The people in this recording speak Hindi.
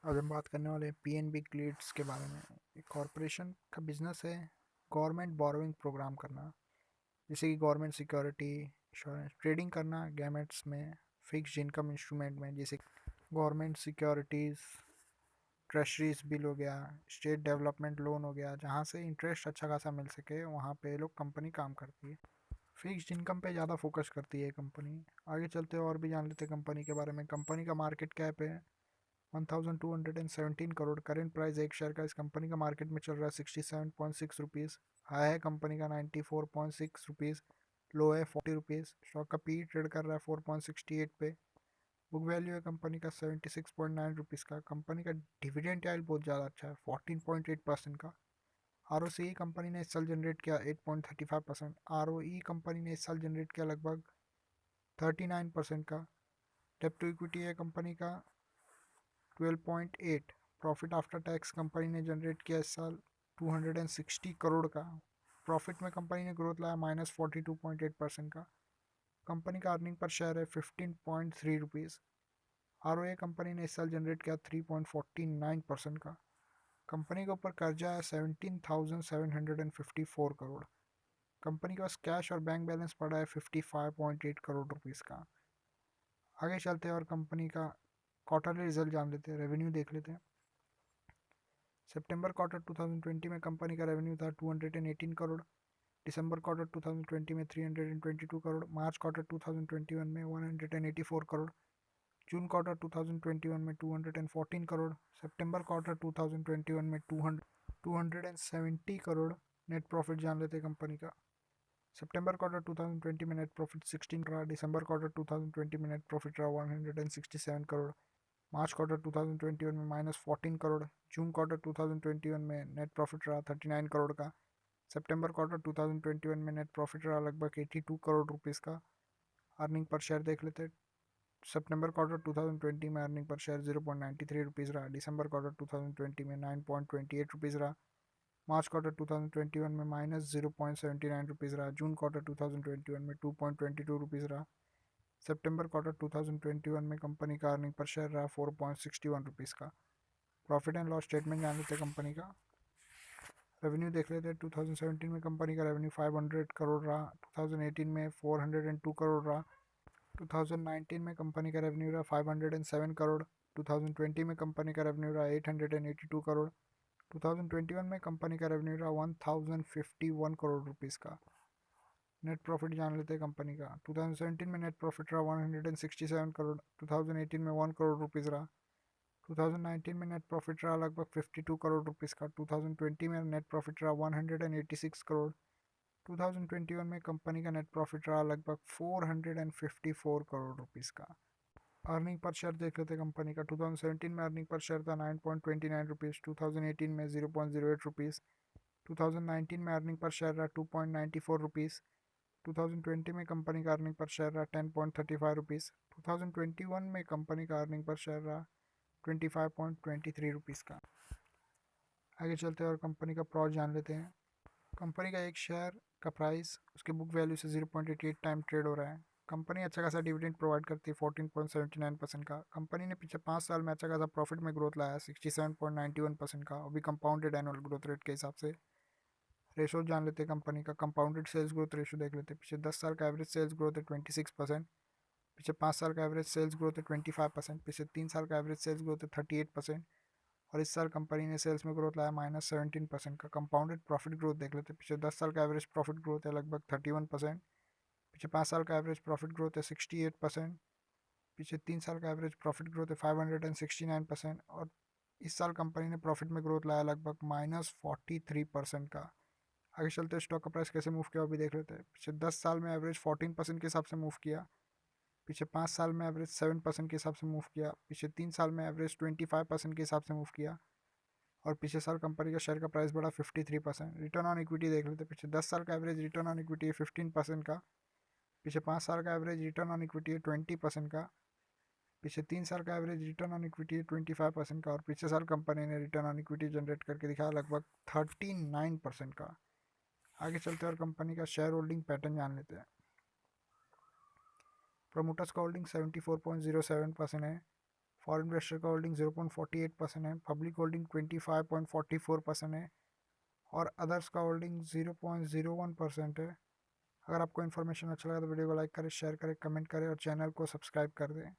आज हम बात करने वाले हैं पीएनबी ग्लिट्स के बारे में। एक कॉरपोरेशन का बिजनेस है गवर्नमेंट बोरोइंग प्रोग्राम करना, जैसे कि गवर्नमेंट सिक्योरिटी, इंश्योरेंस, ट्रेडिंग करना गैमेट्स में, फिक्स्ड इनकम इंस्ट्रूमेंट में, जैसे गवर्नमेंट सिक्योरिटीज़, ट्रेशरीज बिल हो गया, स्टेट डेवलपमेंट लोन हो गया, जहाँ से इंटरेस्ट अच्छा खासा मिल सके वहाँ पे लोग कंपनी काम करती है। फिक्स्ड इनकम पे ज़्यादा फोकस करती है कंपनी। आगे चलते और भी जान लेते हैं कंपनी के बारे में। कंपनी का मार्केट कैप है 1217 करोड़। करेंट प्राइस एक शेयर का इस कंपनी का मार्केट में चल रहा है 67.6 रुपीज़। हाई है कंपनी का 94.6 रुपीज़। लो है 40 रुपीज़। स्टॉक का पी ट्रेड कर रहा है 4.68 पे। बुक वैल्यू है कंपनी का 76.9 रुपीज़ का। कंपनी का डिविडेंड याइल्ड बहुत ज़्यादा अच्छा है 14.8% का। आर ओ सी कंपनी ने इस साल जनरेट किया 8.35%। आर ओ ई कंपनी ने इस साल जनरेट किया लगभग 39% का। डेप्ट टू इक्विटी है कंपनी का 12.8। प्रॉफिट आफ्टर टैक्स कंपनी ने जनरेट किया इस साल 260 करोड़ का। प्रॉफिट में कंपनी ने ग्रोथ लाया -42.8% का। कंपनी का अर्निंग पर शेयर है 15.3 रुपीज़। आर ओ ए कंपनी ने इस साल जनरेट किया 3.49% का। कंपनी के ऊपर कर्जा है 17,754 करोड़। कंपनी के पास कैश और बैंक बैलेंस पड़ा है 55.8 करोड़ रुपीज़ का। आगे चलते हैं और कंपनी का क्वार्टरली रिजल्ट जान लेते हैं, रेवेन्यू देख लेते हैं। सितंबर क्वार्टर 2020 में कंपनी का रेवेन्यू था 218 करोड़। दिसंबर क्वार्टर 2020 में 322 करोड़। मार्च क्वार्टर 2021 में 184 करोड़। जून क्वार्टर 2021 में 214 करोड़। सितंबर क्वार्टर 2021 में 270 करोड़। नेट प्रॉफिट जान लेते कंपनी का। सितंबर क्वार्टर 2020 में नेट प्रॉफिट 16 रहा। दिसंबर क्वार्टर 2020 में नेट प्रॉफिट रहा 167 करोड़। मार्च क्वार्टर 2021 में -14 करोड़। जून क्वार्टर 2021 में नेट प्रॉफिट रहा 39 करोड़ का। सितंबर क्वार्टर 2021 में नेट प्रॉफिट रहा लगभग 82 करोड़ रुपीज़ का। अर्निंग पर शेयर देख लेते हैं। सितंबर क्वार्टर 2020 में अर्निंग पर शेयर 0.93 रुपीज़ रहा। दिसंबर क्वार्टर 2020 में 9.28 रुपीज़ रहा। मार्च क्वार्टर 2021 में -0.79 रुपीज़ रहा। जून क्वार्टर 2021 में 2.22 रुपीज़ रहा। सितंबर क्वार्टर 2021 में कंपनी का अर्निंग पर शेयर रहा 4.61 रुपीज़ का। प्रॉफिट एंड लॉस स्टेटमेंट जान लेते कंपनी का। रेवेन्यू देख लेते हैं। 2017 में कंपनी का रेवेन्यू 500 करोड़ रहा। 2018 में 402 करोड़ रहा। 2019 में कंपनी का रेवेन्यू रहा 507 करोड़। 2020 में कंपनी का रेवेन्यू रहा 882 करोड़। 2021 में कंपनी का रेवेन्यू रहा 1051 करोड़ रुपीज़ का। नेट प्रॉफिट जान लेते हैं कंपनी का। 2017 में नेट प्रॉफिट रहा 167 करोड़। 2018 में 1 करोड़ रुपीज़ रहा। 2019 में नेट प्रॉफिट रहा लगभग 52 करोड़ रुपीज़ का। 2020 में नेट प्रॉफिट रहा 186 करोड़। 2021 में कंपनी का नेट प्रॉफिट रहा लगभग 454 करोड़ रुपीज़ का। अर्निंग पर शेयर देख लेते कंपनी का। 2017 में अर्निंग पर शेयर था 9.29 रुपीज़। 2018 में 0.08 रुपीज़। 2019 में अर्निंग पर शेयर रहा 2.94 रुपीज़। 2020 में कंपनी का अर्निंग पर शेयर रहा 10.35 रुपीज़। 2021 में कंपनी का अर्निंग पर शेयर रहा 25.23 रुपीज़ का। आगे चलते हैं और कंपनी का प्रॉस जान लेते हैं। कंपनी का एक शेयर का प्राइस उसके बुक वैल्यू से 0.88 टाइम ट्रेड हो रहा है। कंपनी अच्छा खासा डिविडेंड प्रोवाइड करती है 14.79% का। कंपनी ने पिछले 5 साल में अच्छा खासा प्रॉफिट में ग्रोथ लाया 67.91% का, अभी कंपाउंडेड एनुअल ग्रोथ रेट के हिसाब से। रेशो जान लेते हैं कंपनी का। कंपाउंडेड सेल्स ग्रोथ रेशो देख लेते हैं। पिछले 10 साल का एवरेज सेल्स ग्रोथ है 26%। पिछले 5 साल का एवरेज सेल्स ग्रोथ है 25%। पिछले 3 साल का एवरेज सेल्स ग्रोथ है 38%। और इस साल कंपनी ने सेल्स में ग्रोथ लाया -17% का। कंपाउंडेड प्रॉफिट ग्रोथ देख लेते हैं। पिछले 10 साल का एवरेज प्रॉफिट ग्रोथ है लगभग 31%। पिछले 5 साल का एवरेज प्रॉफिट ग्रोथ है 68%। पिछले 3 साल का एवरेज प्रॉफिट ग्रोथ है 569%। और इस साल कंपनी ने प्रॉफिट में ग्रोथ लाया लगभग -43% का। आगे चलते हैं स्टॉक का प्राइस कैसे मूव किया अभी देख लेते हैं। पिछले 10 साल में एवरेज 14% के हिसाब से मूव किया। पिछले 5 साल में एवरेज 7% के हिसाब से मूव किया। पिछले 3 साल में एवरेज 25% के हिसाब से मूव किया। और पिछले साल कंपनी का शेयर का प्राइस बढ़ा 53%। रिटर्न ऑन इक्विटी देख लेते हैं। पिछले 10 साल का एवरेज रिटर्न ऑन इक्विटी है 15% का। पिछले 5 साल का एवरेज रिटर्न ऑन इक्विटी है 20% का। पिछले 3 साल का एवरेज रिटर्न ऑन इक्विटी है 25% का। और पिछले साल कंपनी ने रिटर्न ऑन इक्विटी जनरेट करके दिखाया लगभग 39% का। आगे चलते हैं और कंपनी का शेयर होल्डिंग पैटर्न जान लेते हैं। प्रमोटर्स का होल्डिंग 74.07% है। फॉरेन इन्वेस्टर का होल्डिंग 0.48% है, पब्लिक होल्डिंग 25.44% है और अदर्स का होल्डिंग 0.01% है। अगर आपको इन्फॉर्मेशन अच्छा लगा तो वीडियो को लाइक करें, शेयर करें, कमेंट करें और चैनल को सब्सक्राइब कर दें।